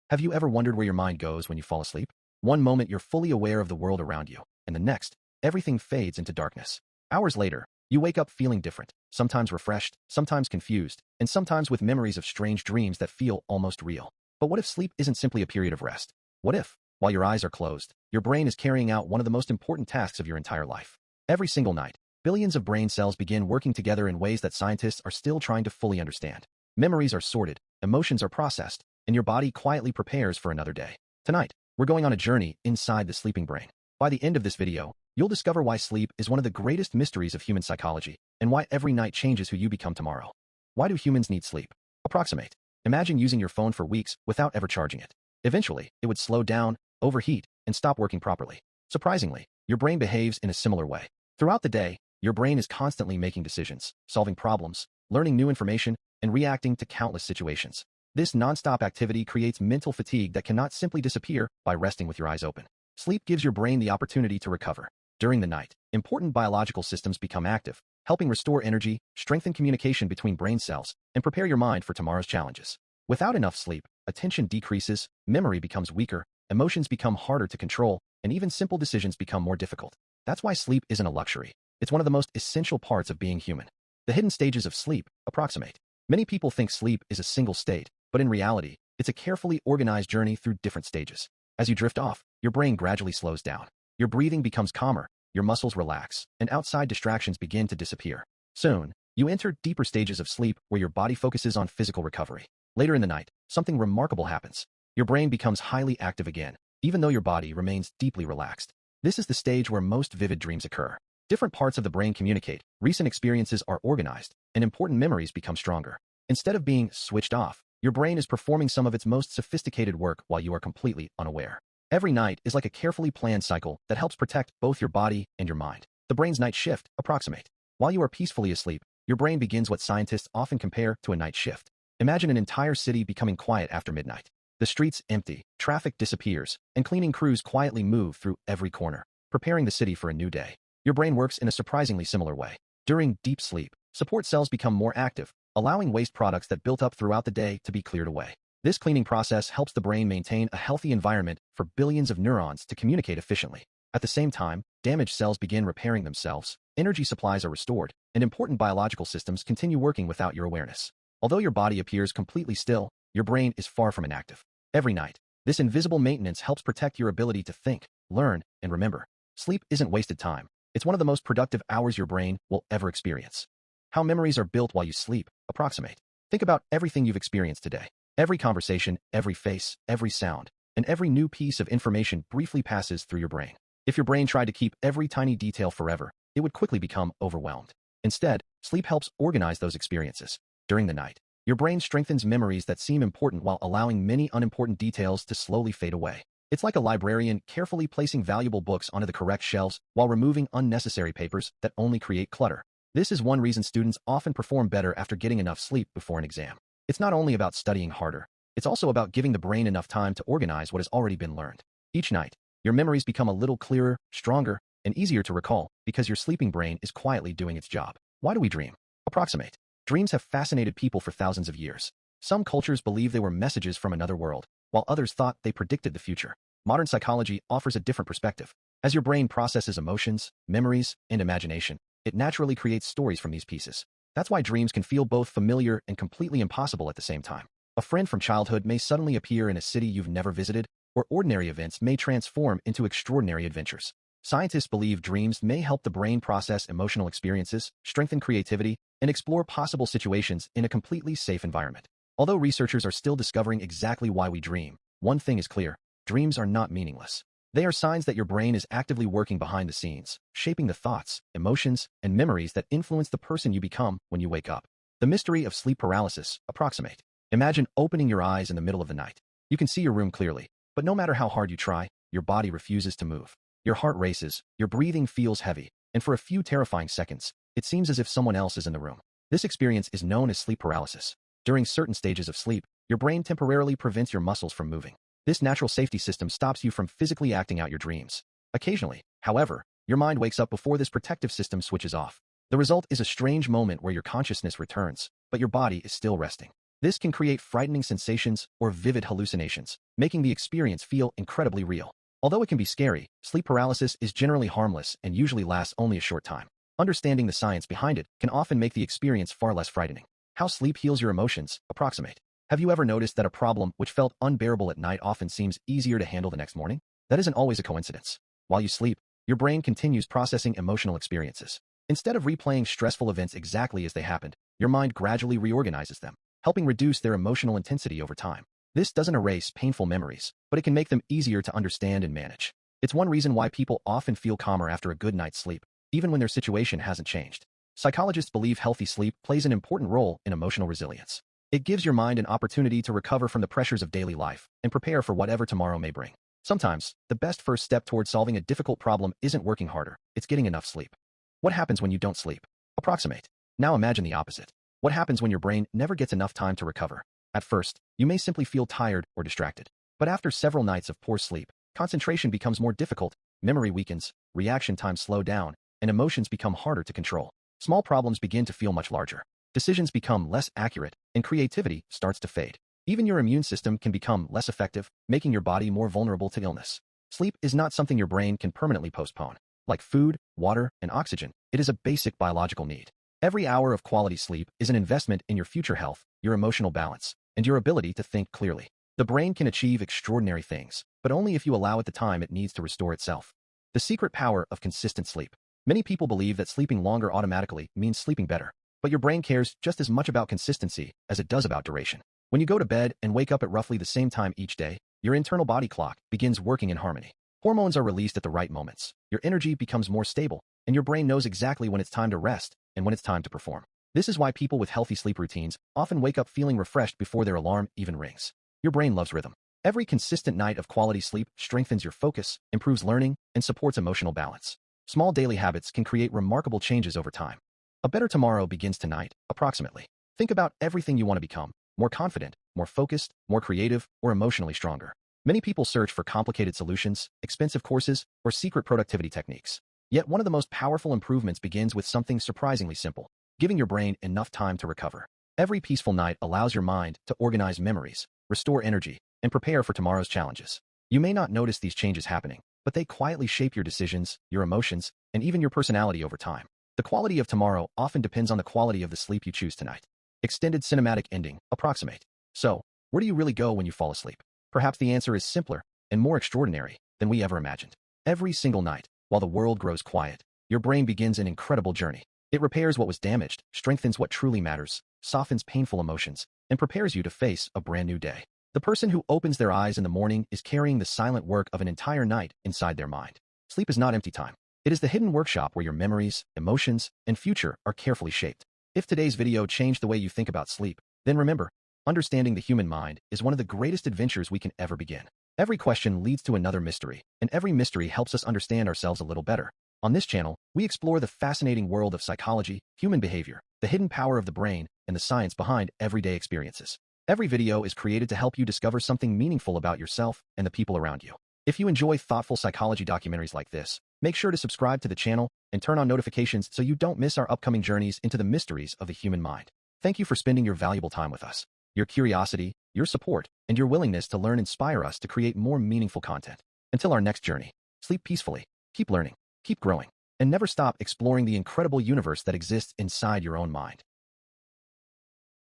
Have you ever wondered where your mind goes when you fall asleep? One moment you're fully aware of the world around you, and the next, everything fades into darkness. Hours later, you wake up feeling different, sometimes refreshed, sometimes confused, and sometimes with memories of strange dreams that feel almost real. But what if sleep isn't simply a period of rest? What if, while your eyes are closed, your brain is carrying out one of the most important tasks of your entire life? Every single night, billions of brain cells begin working together in ways that scientists are still trying to fully understand. Memories are sorted, emotions are processed, and your body quietly prepares for another day. Tonight, we're going on a journey inside the sleeping brain. By the end of this video, you'll discover why sleep is one of the greatest mysteries of human psychology and why every night changes who you become tomorrow. Why do humans need sleep? Approximate. Imagine using your phone for weeks without ever charging it. Eventually, it would slow down, overheat, and stop working properly. Surprisingly, your brain behaves in a similar way. Throughout the day, your brain is constantly making decisions, solving problems, learning new information, and reacting to countless situations. This nonstop activity creates mental fatigue that cannot simply disappear by resting with your eyes open. Sleep gives your brain the opportunity to recover. During the night, important biological systems become active, helping restore energy, strengthen communication between brain cells, and prepare your mind for tomorrow's challenges. Without enough sleep, attention decreases, memory becomes weaker, emotions become harder to control, and even simple decisions become more difficult. That's why sleep isn't a luxury. It's one of the most essential parts of being human. The hidden stages of sleep. Approximate. Many people think sleep is a single state, but in reality, it's a carefully organized journey through different stages. As you drift off, your brain gradually slows down. Your breathing becomes calmer, your muscles relax, and outside distractions begin to disappear. Soon, you enter deeper stages of sleep where your body focuses on physical recovery. Later in the night, something remarkable happens. Your brain becomes highly active again, even though your body remains deeply relaxed. This is the stage where most vivid dreams occur. Different parts of the brain communicate, recent experiences are organized, and important memories become stronger. Instead of being switched off, your brain is performing some of its most sophisticated work while you are completely unaware. Every night is like a carefully planned cycle that helps protect both your body and your mind. The brain's night shift. Approximate. While you are peacefully asleep, your brain begins what scientists often compare to a night shift. Imagine an entire city becoming quiet after midnight. The streets empty, traffic disappears, and cleaning crews quietly move through every corner, preparing the city for a new day. Your brain works in a surprisingly similar way. During deep sleep, support cells become more active, allowing waste products that built up throughout the day to be cleared away. This cleaning process helps the brain maintain a healthy environment for billions of neurons to communicate efficiently. At the same time, damaged cells begin repairing themselves, energy supplies are restored, and important biological systems continue working without your awareness. Although your body appears completely still, your brain is far from inactive. Every night, this invisible maintenance helps protect your ability to think, learn, and remember. Sleep isn't wasted time. It's one of the most productive hours your brain will ever experience. How memories are built while you sleep. Approximate. Think about everything you've experienced today. Every conversation, every face, every sound, and every new piece of information briefly passes through your brain. If your brain tried to keep every tiny detail forever, it would quickly become overwhelmed. Instead, sleep helps organize those experiences. During the night, your brain strengthens memories that seem important while allowing many unimportant details to slowly fade away. It's like a librarian carefully placing valuable books onto the correct shelves while removing unnecessary papers that only create clutter. This is one reason students often perform better after getting enough sleep before an exam. It's not only about studying harder, it's also about giving the brain enough time to organize what has already been learned. Each night, your memories become a little clearer, stronger, and easier to recall because your sleeping brain is quietly doing its job. Why do we dream? Approximate. Dreams have fascinated people for thousands of years. Some cultures believe they were messages from another world, while others thought they predicted the future. Modern psychology offers a different perspective. As your brain processes emotions, memories, and imagination, it naturally creates stories from these pieces. That's why dreams can feel both familiar and completely impossible at the same time. A friend from childhood may suddenly appear in a city you've never visited, or ordinary events may transform into extraordinary adventures. Scientists believe dreams may help the brain process emotional experiences, strengthen creativity, and explore possible situations in a completely safe environment. Although researchers are still discovering exactly why we dream, one thing is clear: dreams are not meaningless. They are signs that your brain is actively working behind the scenes, shaping the thoughts, emotions, and memories that influence the person you become when you wake up. The mystery of sleep paralysis. Approximate. Imagine opening your eyes in the middle of the night. You can see your room clearly, but no matter how hard you try, your body refuses to move. Your heart races, your breathing feels heavy, and for a few terrifying seconds, it seems as if someone else is in the room. This experience is known as sleep paralysis. During certain stages of sleep, your brain temporarily prevents your muscles from moving. This natural safety system stops you from physically acting out your dreams. Occasionally, however, your mind wakes up before this protective system switches off. The result is a strange moment where your consciousness returns, but your body is still resting. This can create frightening sensations or vivid hallucinations, making the experience feel incredibly real. Although it can be scary, sleep paralysis is generally harmless and usually lasts only a short time. Understanding the science behind it can often make the experience far less frightening. How sleep heals your emotions. Approximate. Have you ever noticed that a problem which felt unbearable at night often seems easier to handle the next morning? That isn't always a coincidence. While you sleep, your brain continues processing emotional experiences. Instead of replaying stressful events exactly as they happened, your mind gradually reorganizes them, helping reduce their emotional intensity over time. This doesn't erase painful memories, but it can make them easier to understand and manage. It's one reason why people often feel calmer after a good night's sleep, even when their situation hasn't changed. Psychologists believe healthy sleep plays an important role in emotional resilience. It gives your mind an opportunity to recover from the pressures of daily life and prepare for whatever tomorrow may bring. Sometimes, the best first step towards solving a difficult problem isn't working harder, it's getting enough sleep. What happens when you don't sleep? Approximate. Now imagine the opposite. What happens when your brain never gets enough time to recover? At first, you may simply feel tired or distracted. But after several nights of poor sleep, concentration becomes more difficult, memory weakens, reaction times slow down, and emotions become harder to control. Small problems begin to feel much larger. Decisions become less accurate, and creativity starts to fade. Even your immune system can become less effective, making your body more vulnerable to illness. Sleep is not something your brain can permanently postpone. Like food, water, and oxygen, it is a basic biological need. Every hour of quality sleep is an investment in your future health, your emotional balance, and your ability to think clearly. The brain can achieve extraordinary things, but only if you allow it the time it needs to restore itself. The secret power of consistent sleep. Many people believe that sleeping longer automatically means sleeping better, but your brain cares just as much about consistency as it does about duration. When you go to bed and wake up at roughly the same time each day, your internal body clock begins working in harmony. Hormones are released at the right moments, your energy becomes more stable, and your brain knows exactly when it's time to rest and when it's time to perform. This is why people with healthy sleep routines often wake up feeling refreshed before their alarm even rings. Your brain loves rhythm. Every consistent night of quality sleep strengthens your focus, improves learning, and supports emotional balance. Small daily habits can create remarkable changes over time. A better tomorrow begins tonight, approximately. Think about everything you want to become: more confident, more focused, more creative, or emotionally stronger. Many people search for complicated solutions, expensive courses, or secret productivity techniques. Yet one of the most powerful improvements begins with something surprisingly simple: giving your brain enough time to recover. Every peaceful night allows your mind to organize memories, restore energy, and prepare for tomorrow's challenges. You may not notice these changes happening, but they quietly shape your decisions, your emotions, and even your personality over time. The quality of tomorrow often depends on the quality of the sleep you choose tonight. Extended cinematic ending. Approximate. So, where do you really go when you fall asleep? Perhaps the answer is simpler and more extraordinary than we ever imagined. Every single night, while the world grows quiet, your brain begins an incredible journey. It repairs what was damaged, strengthens what truly matters, softens painful emotions, and prepares you to face a brand new day. The person who opens their eyes in the morning is carrying the silent work of an entire night inside their mind. Sleep is not empty time. It is the hidden workshop where your memories, emotions, and future are carefully shaped. If today's video changed the way you think about sleep, then remember, understanding the human mind is one of the greatest adventures we can ever begin. Every question leads to another mystery, and every mystery helps us understand ourselves a little better. On this channel, we explore the fascinating world of psychology, human behavior, the hidden power of the brain, and the science behind everyday experiences. Every video is created to help you discover something meaningful about yourself and the people around you. If you enjoy thoughtful psychology documentaries like this, make sure to subscribe to the channel and turn on notifications so you don't miss our upcoming journeys into the mysteries of the human mind. Thank you for spending your valuable time with us. Your curiosity, your support, and your willingness to learn inspire us to create more meaningful content. Until our next journey, sleep peacefully, keep learning, keep growing, and never stop exploring the incredible universe that exists inside your own mind.